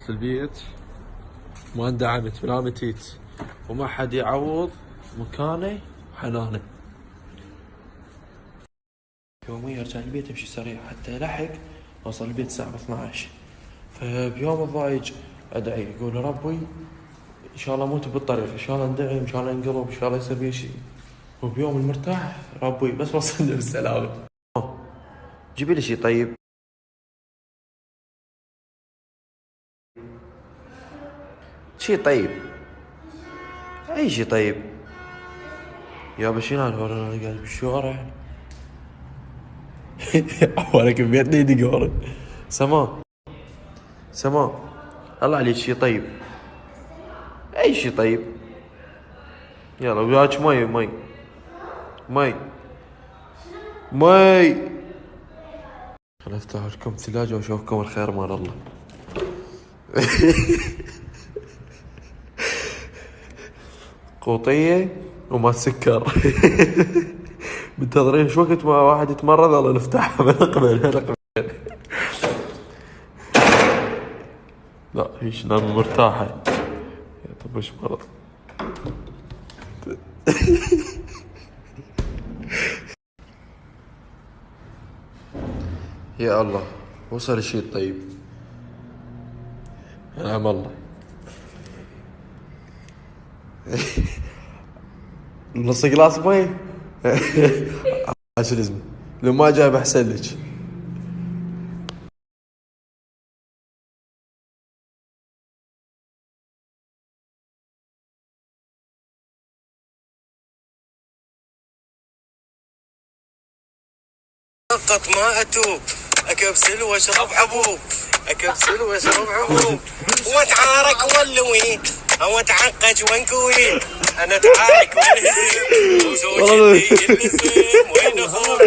في البيت ما اندعمت ولا متيت وما حد يعوض مكاني حناني. يوميا ارجع البيت امشي سريع حتى الحق اوصل البيت الساعة 12. فبيوم الضايج ادعي اقول ربي ان شاء الله اموت بالطريق، ان شاء الله اندعم، ان شاء الله انقلب، ان شاء الله يصير بي شيء. وبيوم المرتاح ربي بس وصلنا بالسلامة. جيبي لي شي طيب. شي طيب، اي شي طيب. يا بشيران هو انا قاعد بالشوارع. ولا كميتني دقيقة. سما الله عليك شي طيب، اي شي طيب. يلا وياك مي. خل افتح لكم ثلاجة واشوفكم الخير مال الله. قوطية وما سكر. منتظرين شو وقت ما واحد يتمرض والله نفتحها بنقبل. لا هيش نام مرتاحة. يا طب وش مرض. يا الله وصل الشيء طيب. نعم الله. نص جلاس مي. عشان اسمه لو ما جايب احسن لك. فقط ما اتوب اكبسل واشرب حبوب اكبسل واشرب حبوب واتعارك والوين او اتعقج وانكوين انا اتعارك والهزم وزوجتي اللسم وين اخوك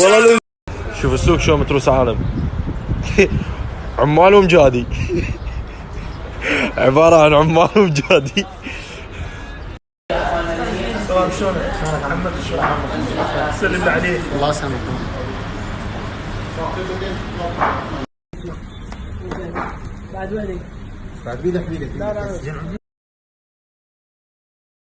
والله شوف السوق شو متروس عالم. عمال ومجادي. عبارة عن عمال ومجادي. طبعا شلونك محمد؟ شلون عمك؟ سلم لي عليه. الله يسلمك. بعد وينك؟ بعد بيدك لا